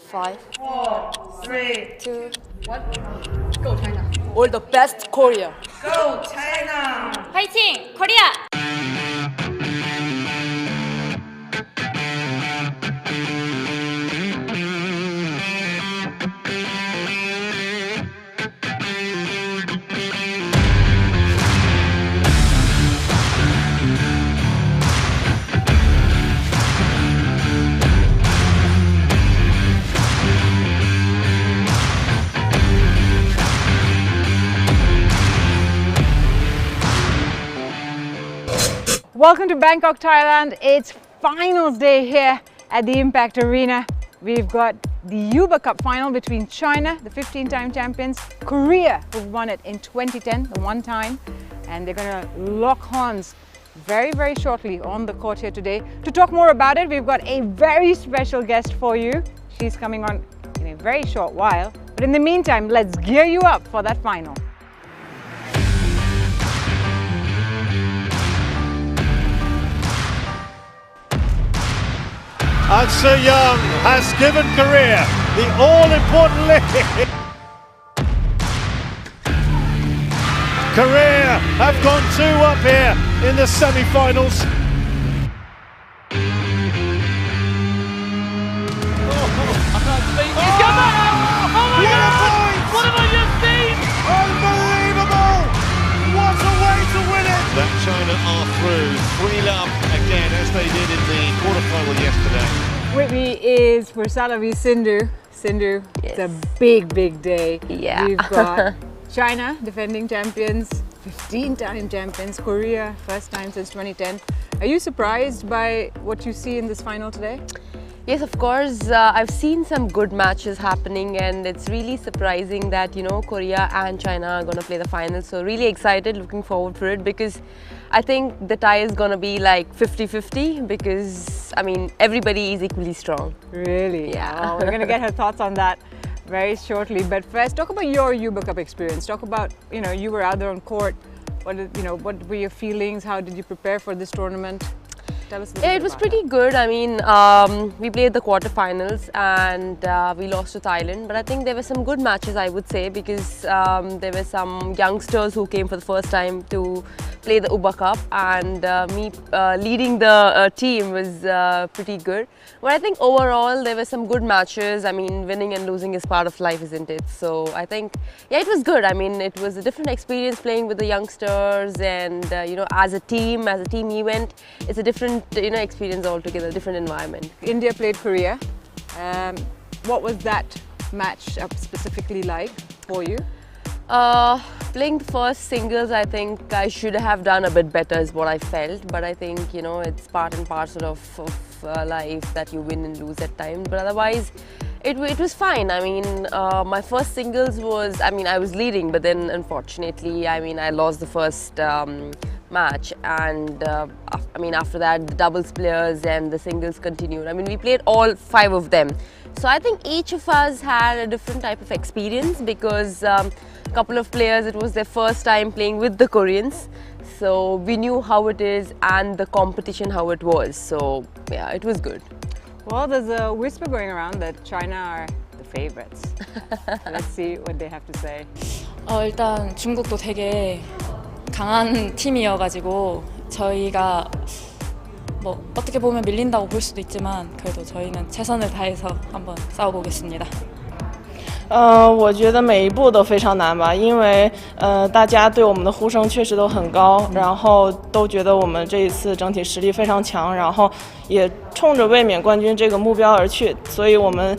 5, 4, 3, 2. 1. Go China. All the best, Korea. Go China. 화이팅! 코리아! Welcome to Bangkok, Thailand. It's finals day here at the Impact Arena. We've got the Yuba Cup final between China, the 15-time champions, Korea, who won it in 2010, the one time, and they're going to lock horns very, very shortly on the court here today. To talk more about it, we've got a very special guest for you. She's coming on in a very short while. But in the meantime, let's gear you up for that final. And So Young has given Korea the all-important lead. Korea have gone 2 up here in the semi-finals. What have I just seen? Unbelievable! What a way to win it! That China are through 3-love again as they did in the quarterfinal yesterday. With me is Pusarla V Sindhu. Sindhu, Yes. it's a big, big day. Yeah. We've got China, defending champions, 15-time champions, Korea, first time since 2010. Are you surprised by what you see in this final today? Yes, of course. I've seen some good matches happening, and it's really surprising that, you know, Korea and China are going to play the final. So really excited, looking forward for it, because I think the tie is going to be like 50-50, because, I mean, everybody is equally strong. Really? Yeah. Oh, we're going to get her thoughts on that very shortly. But first, talk about your Yuba Cup experience. Talk about, you know, you were out there on court. What were your feelings? How did you prepare for this tournament? Tell us a little Yeah, bit it was about pretty good. I mean, we played the quarterfinals and we lost to Thailand. But I think there were some good matches, I would say, because there were some youngsters who came for the first time to play the Yuba Cup, and me leading the team was pretty good. But I think overall there were some good matches. I mean, winning and losing is part of life, isn't it? So I think, yeah, it was good. I mean, it was a different experience playing with the youngsters, and you know, as a team event, it's a different, you know, experience altogether, different environment. India played Korea. What was that match up specifically like for you? Playing the first singles, I think I should have done a bit better is what I felt, but I think, you know, it's part and parcel of life that you win and lose at times. But otherwise it was fine. I mean, my first singles was, I mean, I was leading, but then unfortunately, I mean, I lost the first match, and I mean, after that the doubles players and the singles continued. I mean, we played all 5 of them. So I think each of us had a different type of experience, because a couple of players, it was their first time playing with the Koreans. So we knew how it is and the competition how it was. So yeah, it was good. Well, there's a whisper going around that China are the favorites. Let's see what they have to say. 일단 중국도 되게 강한 팀이어가지고 저희가 뭐 어떻게 보면 밀린다고 볼 수도 있지만 그래도 저희는 최선을 다해서 한번 싸워보겠습니다. 我觉得每一步都非常难吧，因为大家对我们的呼声确实都很高，然后都觉得我们这一次整体实力非常强，然后也冲着卫冕冠军这个目标而去，所以我们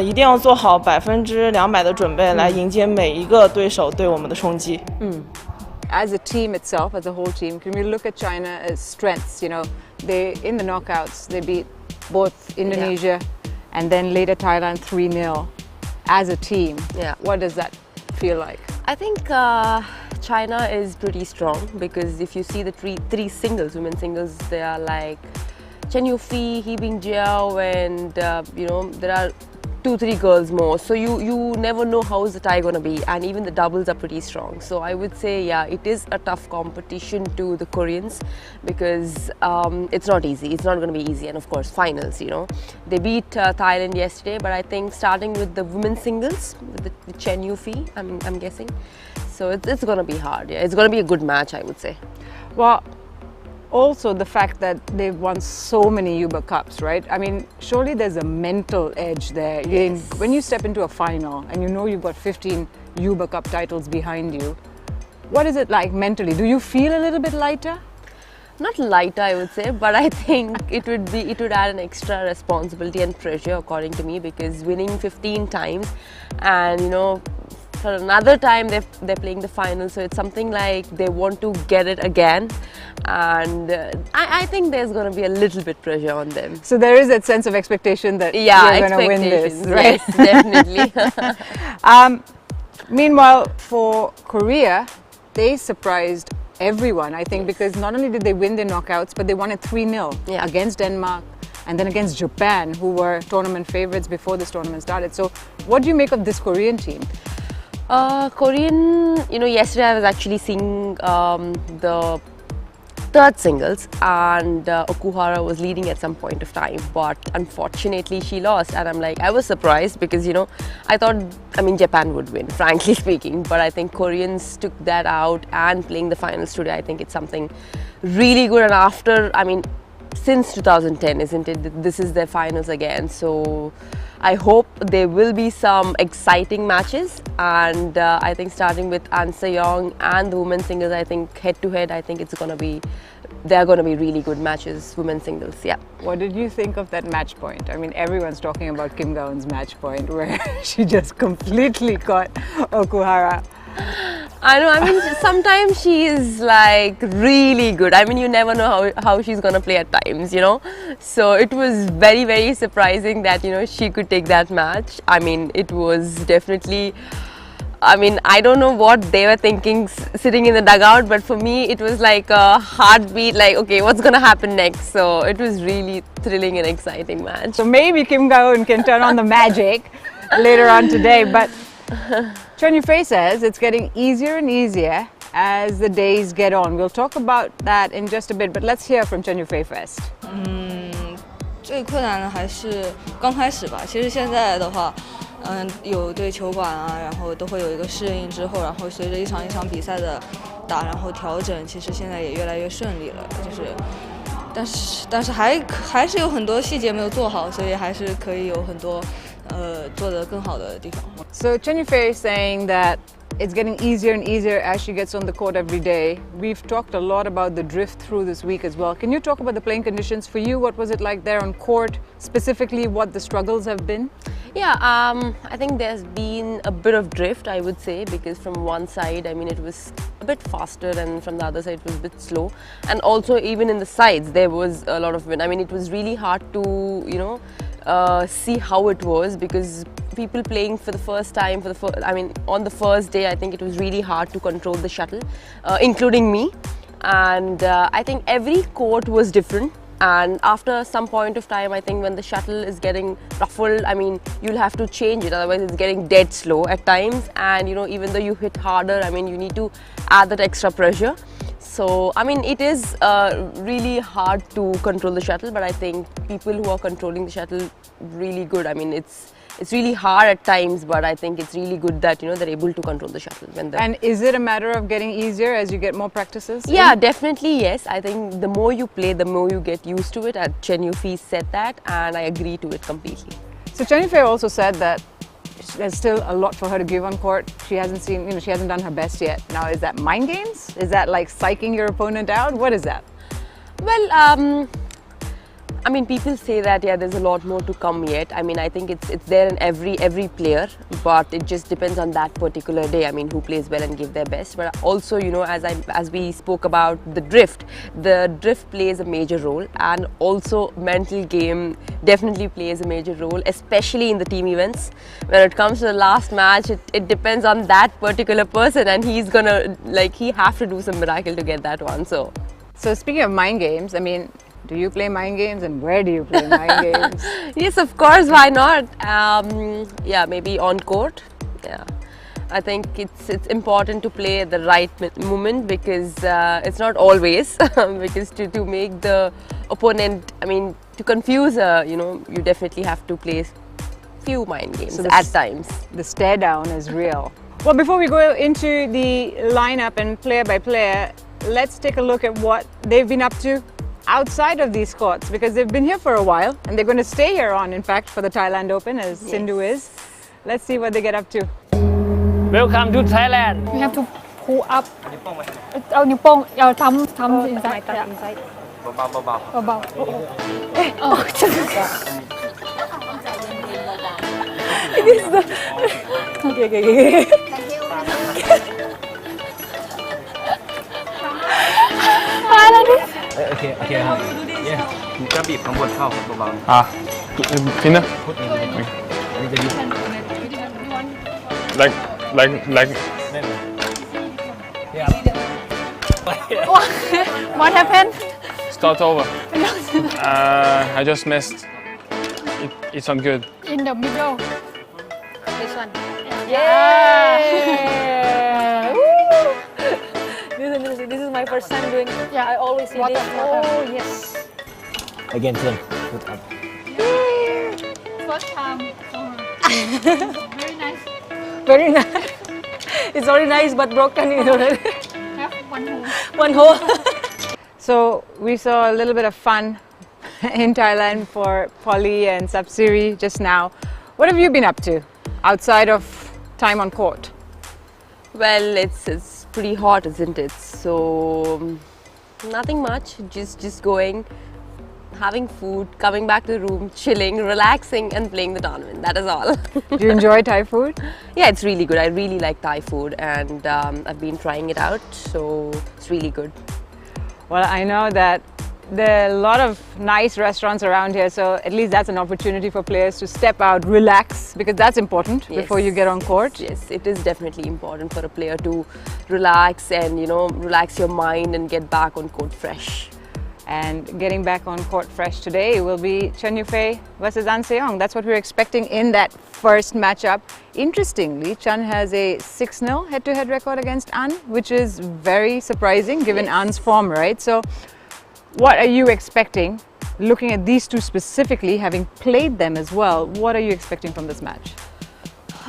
一定要做好200%的准备来迎接每一个对手对我们的冲击。As a team itself, as a whole team, can we look at China as strengths? You know, they in the knockouts they beat both Indonesia and then later Thailand 3-0. As a team, Yeah. What does that feel like? I think China is pretty strong, because if you see the three singles, women singles, they are like Chen Yufei, He Bingjiao, and you know, there are 2-3 girls more, so you never know how is the tie going to be, and even the doubles are pretty strong. So I would say, yeah, it is a tough competition to the Koreans, because it's not easy. It's not going to be easy. And of course, finals, you know, they beat Thailand yesterday, but I think starting with the women's singles with Chen Yufi, I'm guessing, so it's going to be hard. Yeah, it's going to be a good match, I would say. Well, also the fact that they've won so many Uber Cups, right? I mean, surely there's a mental edge there. Yes. When you step into a final and you know you've got 15 Uber Cup titles behind you, what is it like mentally? Do you feel a little bit lighter? Not lighter, I would say, but I think it would add an extra responsibility and pressure, according to me, because winning 15 times, and you know, for another time they're playing the final, so it's something like they want to get it again, and I think there's going to be a little bit pressure on them. So there is that sense of expectation that you're going to win this, right? Yes, definitely. Meanwhile, for Korea, they surprised everyone, I think, because not only did they win their knockouts, but they won it 3-0 against Denmark and then against Japan, who were tournament favorites before this tournament started. So what do you make of this Korean team? Korean, you know, yesterday I was actually seeing the third singles, and Okuhara was leading at some point of time, but unfortunately she lost, and I'm like, I was surprised, because you know, I thought, I mean, Japan would win, frankly speaking, but I think Koreans took that out, and playing the finals today, I think it's something really good. And after, I mean, since 2010, isn't it, this is their finals again, so I hope there will be some exciting matches, and I think starting with An Se-young and the women's singles, I think head to head, I think they're going to be really good matches, women's singles, yeah. What did you think of that match point? I mean, everyone's talking about Kim Ga-eun's match point, where she just completely caught Okuhara. I know, I mean, sometimes she is like really good. I mean, you never know how she's gonna play at times, you know. So it was very, very surprising that, you know, she could take that match. I mean, it was definitely, I mean, I don't know what they were thinking sitting in the dugout, but for me, it was like a heartbeat, like, okay, what's gonna happen next? So it was really thrilling and exciting match. So maybe Kim Ga-eun can turn on the magic later on today, but Chen Yufei says it's getting easier and easier as the days get on. We'll talk about that in just a bit, but let's hear from Chen Yufei first. 最困难的还是刚开始吧。其实现在的话，有对球馆啊，然后都会有一个适应之后，然后随着一场一场比赛的打，然后调整，其实现在也越来越顺利了。就是，但是还是有很多细节没有做好，所以还是可以有很多做得更好的地方。So Chen Yufei is saying that it's getting easier and easier as she gets on the court every day. We've talked a lot about the drift through this week as well. Can you talk about the playing conditions for you? What was it like there on court? Specifically, what the struggles have been? Yeah, I think there's been a bit of drift, I would say, because from one side, I mean, it was a bit faster, and from the other side, it was a bit slow. And also, even in the sides, there was a lot of wind. I mean, it was really hard to, you know, see how it was, because people playing for the first time, on the first day, I think it was really hard to control the shuttle, including me. And I think every court was different. And after some point of time, I think when the shuttle is getting ruffled, I mean, you'll have to change it, otherwise it's getting dead slow at times. And you know, even though you hit harder, I mean, you need to add that extra pressure. So, I mean, it is really hard to control the shuttle, but I think people who are controlling the shuttle really good. I mean, it's really hard at times, but I think it's really good that, you know, they're able to control the shuttle. And is it a matter of getting easier as you get more practices? Yeah, definitely, yes. I think the more you play, the more you get used to it. Chen Yufei said that, and I agree to it completely. So Chen Yufei also said that there's still a lot for her to give on court. She hasn't seen, you know, she hasn't done her best yet. Now, is that mind games? Is that like psyching your opponent out? What is that? Well, I mean, people say that, yeah, there's a lot more to come yet. I mean, I think it's there in every player, but it just depends on that particular day. I mean, who plays well and give their best. But also, you know, as we spoke about the drift plays a major role, and also mental game definitely plays a major role, especially in the team events. When it comes to the last match, it depends on that particular person, and he's gonna, like, he have to do some miracle to get that one. So speaking of mind games, I mean, Do you play mind games, and where do you play mind games? Yes, of course, why not? Yeah, maybe on court. Yeah, I think it's important to play at the right moment, because it's not always because to make the opponent, I mean, to confuse her, you know, you definitely have to play few mind games at times. The stare down is real. Well, before we go into the lineup and player by player, let's take a look at what they've been up to outside of these courts, because they've been here for a while and they're going to stay here on, in fact, for the Thailand Open, as Sindhu is. Let's see what they get up to. Welcome to Thailand. We have to pull up. เอานิ้วโป้งเอาทำ inside เบาOkay. Okay. Yeah. จะบีบข้างบนเข้าครับเบา Pinner? Like. What happened? Start over. I just missed. It's not good. In the middle. This one. Yeah! This is my first time doing. Yeah, I always see water, this. water. Oh yes. Again, turn. Put up. First time. Very nice. Very nice. It's already nice but broken, you know. Have one hole. One hole. So we saw a little bit of fun in Thailand for Polly and Sapsiri just now. What have you been up to outside of time on court? Well, it's pretty hot, isn't it? So nothing much, just going, having food, coming back to the room, chilling, relaxing and playing the tournament. That is all. Do you enjoy Thai food? Yeah, it's really good. I really like Thai food, and I've been trying it out, so it's really good. Well, I know that there are a lot of nice restaurants around here, so at least that's an opportunity for players to step out, relax, because that's important before you get on court. Yes, it is definitely important for a player to relax and, you know, relax your mind and get back on court fresh. And getting back on court fresh today will be Chen Yufei versus An Se-young. That's what we're expecting in that first matchup. Interestingly, Chen has a 6-0 head-to-head record against An, which is very surprising given An's form, right? So what are you expecting, looking at these two specifically, having played them as well, what are you expecting from this match?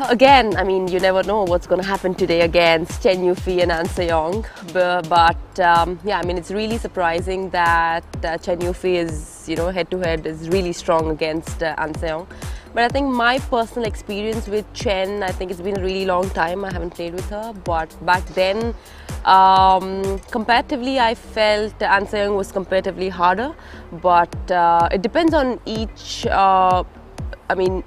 Again, I mean, you never know what's going to happen today against Chen Yufei and An Se-young. But yeah, I mean, it's really surprising that Chen Yufei is, you know, head-to-head is really strong against An Se-young. But I think my personal experience with Chen, I think it's been a really long time. I haven't played with her, but back then, comparatively, I felt An Se-young was comparatively harder. But it depends on each, I mean,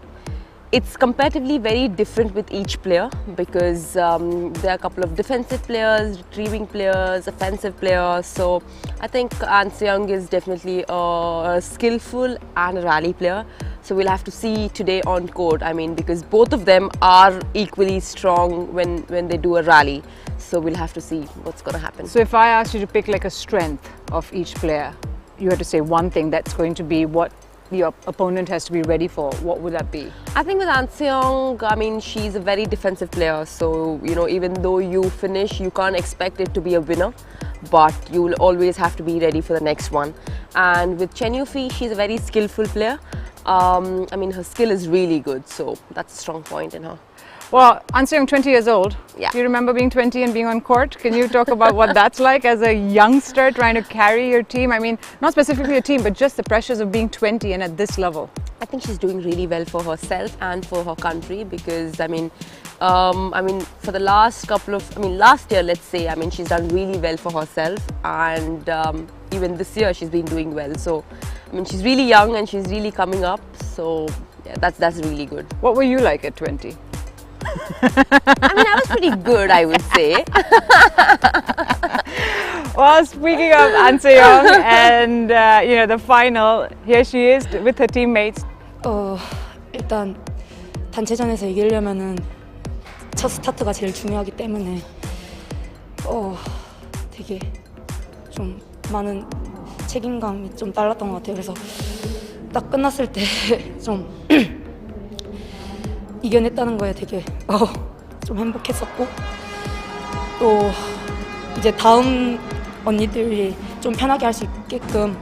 it's comparatively very different with each player, because there are a couple of defensive players, retrieving players, offensive players. So I think An Se-young is definitely a skillful and a rally player. So we'll have to see today on court, I mean, because both of them are equally strong when they do a rally. So we'll have to see what's going to happen. So if I asked you to pick like a strength of each player, you had to say one thing that's going to be what your opponent has to be ready for, what would that be? I think with An Se-young, I mean, she's a very defensive player. So, you know, even though you finish, you can't expect it to be a winner, but you'll always have to be ready for the next one. And with Chen Yufei, she's a very skillful player. I mean, her skill is really good, so that's a strong point in her. Well, An Se-young, 20 years old. Yeah. Do you remember being 20 and being on court? Can you talk about what that's like as a youngster trying to carry your team? I mean, not specifically a team, but just the pressures of being 20 and at this level. I think she's doing really well for herself and for her country, because I mean, for the last couple of, last year, let's say, I mean, she's done really well for herself, and even this year she's been doing well. So, I mean, she's really young and she's really coming up. So, yeah, that's really good. What were you like at 20? I mean, I was pretty good, I would say. Well, speaking of An Se-young and you know, the final, here she is with her teammates. 일단 단체전에서 이기려면은 첫 스타트가 제일 중요하기 때문에 되게 좀 많은 책임감이 좀 달랐던 것 같아요. 그래서 딱 끝났을 때 좀 이겨냈다는 거에 되게 좀 행복했었고, 또 이제 다음 언니들이 좀 편하게 할 수 있게끔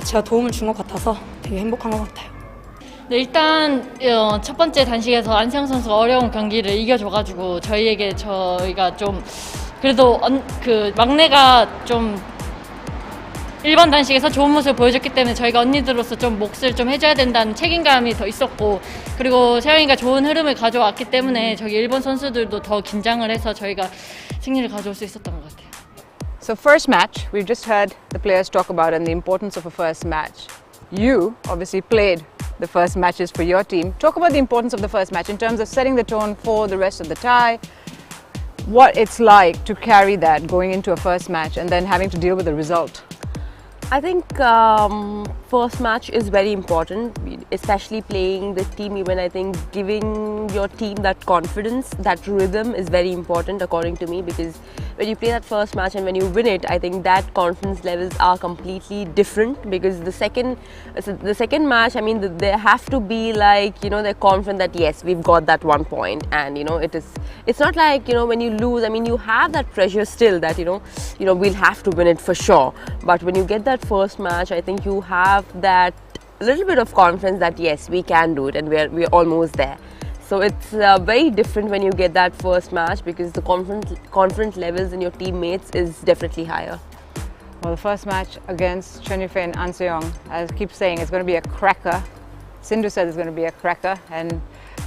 제가 도움을 준 것 같아서 되게 행복한 것 같아요. 네, 일단 첫 번째 단식에서 안세영 선수가 어려운 경기를 이겨줘가지고 저희가 좀 그래도 그 막내가 좀 일반 단식에서 좋은 모습을 보여줬기 때문에 저희가 언니들로서 좀 몫을 좀 해줘야 된다는 책임감이 더 있었고, 그리고 세영이가 좋은 흐름을 가져왔기 때문에 저기 일본 선수들도 더 긴장을 해서 저희가 승리를 가져올 수 있었던 것 같아요. So first match, we've just heard the players talk about and the importance of a first match. You obviously played the first matches for your team. Talk about the importance of the first match in terms of setting the tone for the rest of the tie, what it's like to carry that going into a first match and then having to deal with the result. I think first match is very important, especially playing the team event. I think giving your team that confidence, that rhythm is very important according to me, because when you play that first match and when you win it, I think that confidence levels are completely different, because the second match, I mean, they have to be like, you know, they're confident that yes, we've got that 1 point, and you know, it's not like, you know, when you lose, I mean, you have that pressure still that, you know, we'll have to win it for sure. But when you get that first match, I think you have that little bit of confidence that yes, we can do it and we're almost there. So it's very different when you get that first match, because the confidence levels in your teammates is definitely higher. Well, the first match against Chen Yufei and An Seong, I keep saying it's going to be a cracker. Sindhu said it's going to be a cracker, and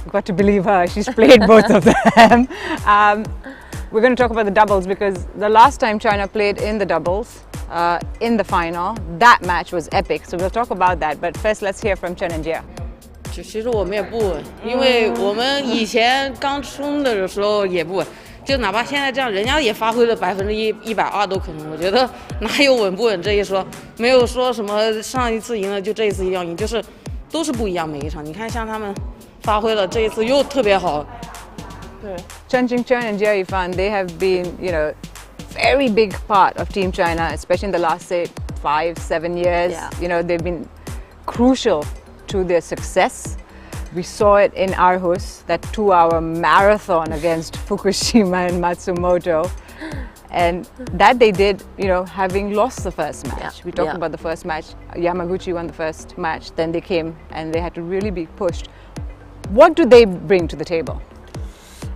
we've got to believe her. She's played both of them. We're going to talk about the doubles, because the last time China played in the doubles, in the final, that match was epic. So we'll talk about that. But first, let's hear from Chen and Jia. 其实我们也不稳，因为我们以前刚冲的时候也不稳，就哪怕现在这样，人家也发挥了120%都可能。我觉得哪有稳不稳这一说，没有说什么上一次赢了就这一次一定要赢，就是都是不一样每一场。你看像他们发挥了这一次又特别好。对， Chen Jingchen and Jia Yifan, they have been, you know, very big part of Team China, especially in the last, say, 5-7 years. Yeah. You know, they've been crucial to their success. We saw it in Aarhus, that 2-hour marathon against Fukushima and Matsumoto. And that they did, you know, having lost the first match. Yeah. We talked about the first match. Yamaguchi won the first match, then they came and they had to really be pushed. What do they bring to the table?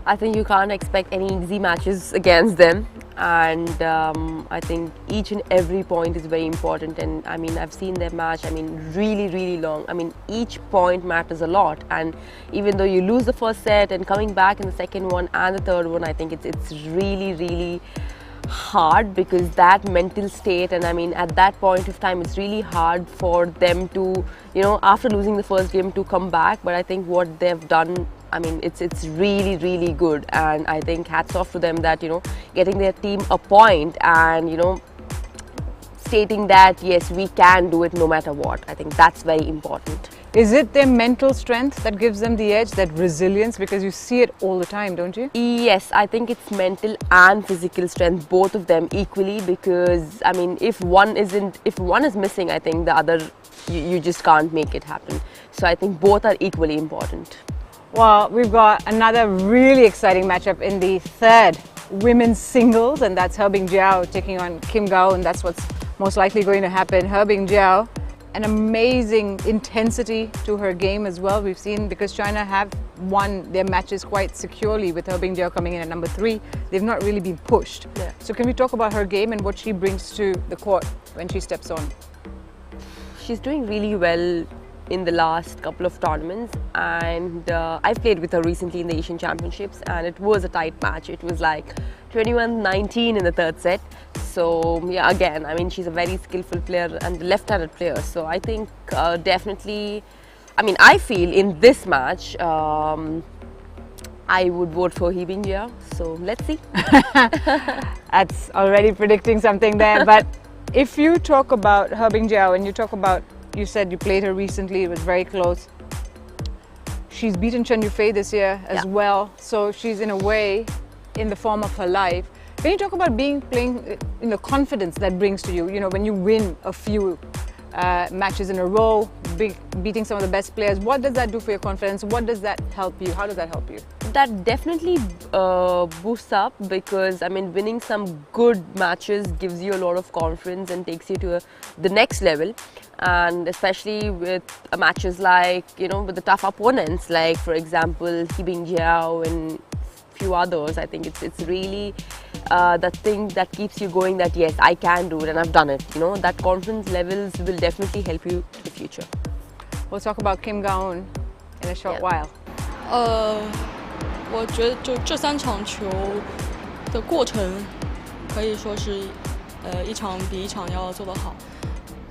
I think you can't expect any easy matches against them, and I think each and every point is very important. And I mean, I've seen their match, I mean, really long. I mean, each point matters a lot, and even though you lose the first set and coming back in the second one and the third one, I think it's really hard, because that mental state, and I mean, at that point of time, it's really hard for them to, you know, after losing the first game, to come back. But I think what they've done, I mean, it's really good, and I think hats off to them that, you know, getting their team a point and, you know, stating that yes, we can do it no matter what. I think that's very important. Is it their mental strength that gives them the edge, that resilience? Because you see it all the time, don't you? Yes, I think it's mental and physical strength, both of them equally, because I mean, if one is missing, I think the other, you just can't make it happen. So I think both are equally important. Well, we've got another really exciting matchup in the third women's singles, and that's Hebing Jiao taking on Kim Gao, and that's what's most likely going to happen. Hebing Jiao, an amazing intensity to her game as well. We've seen, because China have won their matches quite securely with Hebing Jiao coming in at number 3. They've not really been pushed. Yeah. So can we talk about her game and what she brings to the court when she steps on? She's doing really well in the last couple of tournaments, and I've played with her recently in the Asian Championships, and it was a tight match. It was like 21-19 in the third set. So yeah, again, I mean, she's a very skillful player and left-handed player. So I think definitely, I mean, I feel in this match, I would vote for Hebing Jiao. So let's see. That's already predicting something there. But if you talk about Hebing Jiao and you talk about, you said you played her recently, it was very close. She's beaten Chen Yufei this year as well. So she's in a way in the form of her life. When you talk about playing, confidence that brings to you, when you win a few matches in a row, beating some of the best players, what does that do for your confidence? What does that help you? How does that help you? That definitely boosts up, because winning some good matches gives you a lot of confidence and takes you to the next level. And especially with matches like, with the tough opponents, like for example He Bingjiao and few others, I think it's really the thing that keeps you going, that yes, I can do it and I've done it. That confidence levels will definitely help you in the future. We'll talk about Kim Ga-eun in a short while. 我觉得就这3场球的过程可以说是一场比一场要做得好，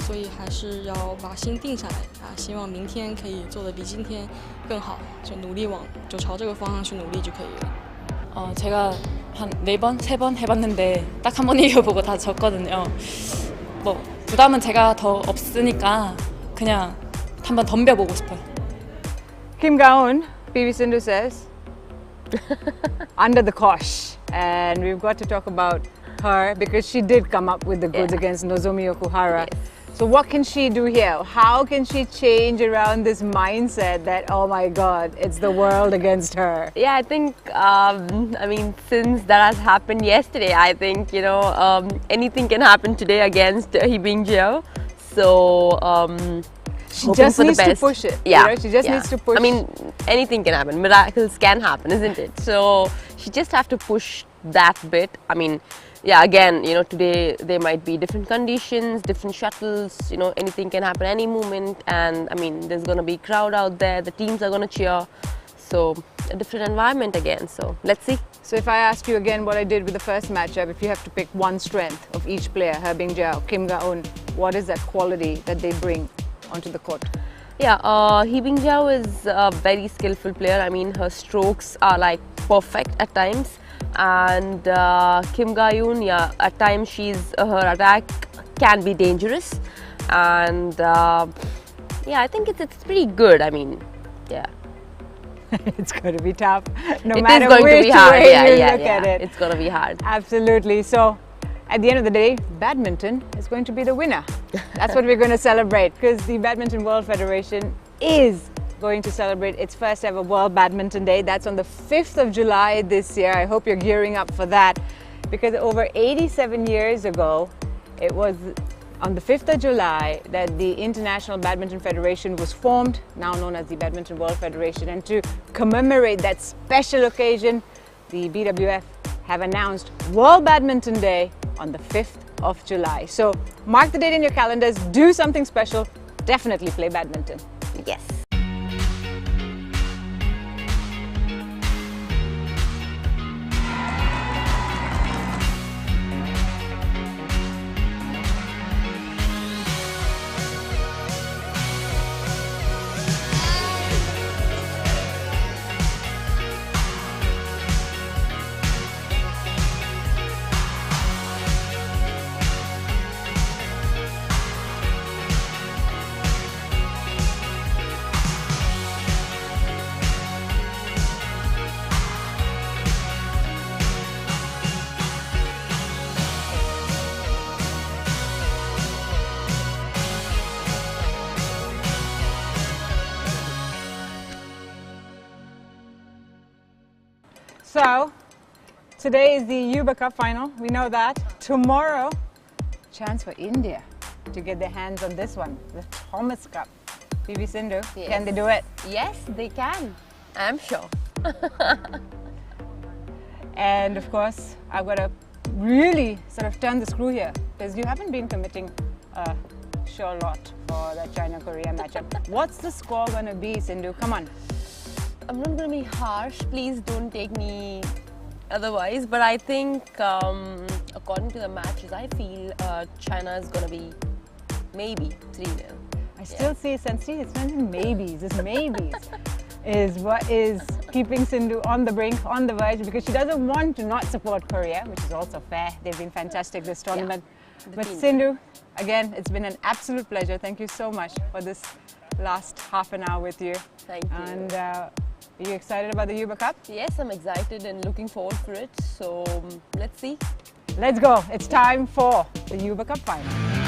所以还是要把心定下来啊！希望明天可以做得比今天更好，就朝这个方向去努力就可以了。 제가 한 4번, 3번 해봤는데 딱 한 번 이겨보고 다 졌거든요. 뭐 부담은 제가 더 없으니까 그냥 한번 덤벼보고 싶어요. Kim Ga-eun, PV Sindhu says, under the cosh, and we've got to talk about her because she did come up with the goods against Nozomi Okuhara. Yes. So what can she do here? How can she change around this mindset that, oh my God, it's the world against her? Yeah, I think, since that has happened yesterday, I think, anything can happen today against He Bingjiao. So, she just needs to push it. Yeah. She just needs to push. Anything can happen. Miracles can happen, isn't it? So, she just have to push that bit. Again, today there might be different conditions, different shuttles, anything can happen any moment, and there's going to be crowd out there, the teams are going to cheer, so a different environment again, so let's see. So if I ask you again what I did with the first matchup, if you have to pick one strength of each player, He Bingjiao, Kim Ga-eun, what is that quality that they bring onto the court? Yeah, He Bingjiao is a very skillful player. Her strokes are like perfect at times. And Kim Ga-eun, at times her attack can be dangerous, and I think it's pretty good. It's going to be tough, no it matter which way you look at it. It's going to be hard. Absolutely. So, at the end of the day, badminton is going to be the winner. That's what we're going to celebrate, because the Badminton World Federation is going to celebrate its first ever World Badminton Day. That's on the 5th of July this year. I hope you're gearing up for that, because over 87 years ago, it was on the 5th of July that the International Badminton Federation was formed, now known as the Badminton World Federation. And to commemorate that special occasion, the BWF have announced World Badminton Day on the 5th of July. So mark the date in your calendars, do something special, definitely play badminton. Yes. So, today is the Yuba Cup final, we know that. Tomorrow, chance for India to get their hands on this one, the Thomas Cup. PV Sindhu, yes. Can they do it? Yes, they can. I'm sure. And of course, I've got to really sort of turn the screw here, because you haven't been committing a sure lot for the China-Korea matchup. What's the score going to be, Sindhu? Come on. I'm not going to be harsh, please don't take me otherwise, but I think according to the matches, I feel China is going to be maybe 3-0. I still see Sensei, it's not maybes, it's maybes is what is keeping Sindhu on the brink, on the verge, because she doesn't want to not support Korea, which is also fair. They've been fantastic this tournament. Yeah, but Sindhu, again, it's been an absolute pleasure. Thank you so much for this last half an hour with you. Thank you. And Are you excited about the Yuba Cup? Yes, I'm excited and looking forward for it. So let's see. Let's go. It's time for the Yuba Cup final.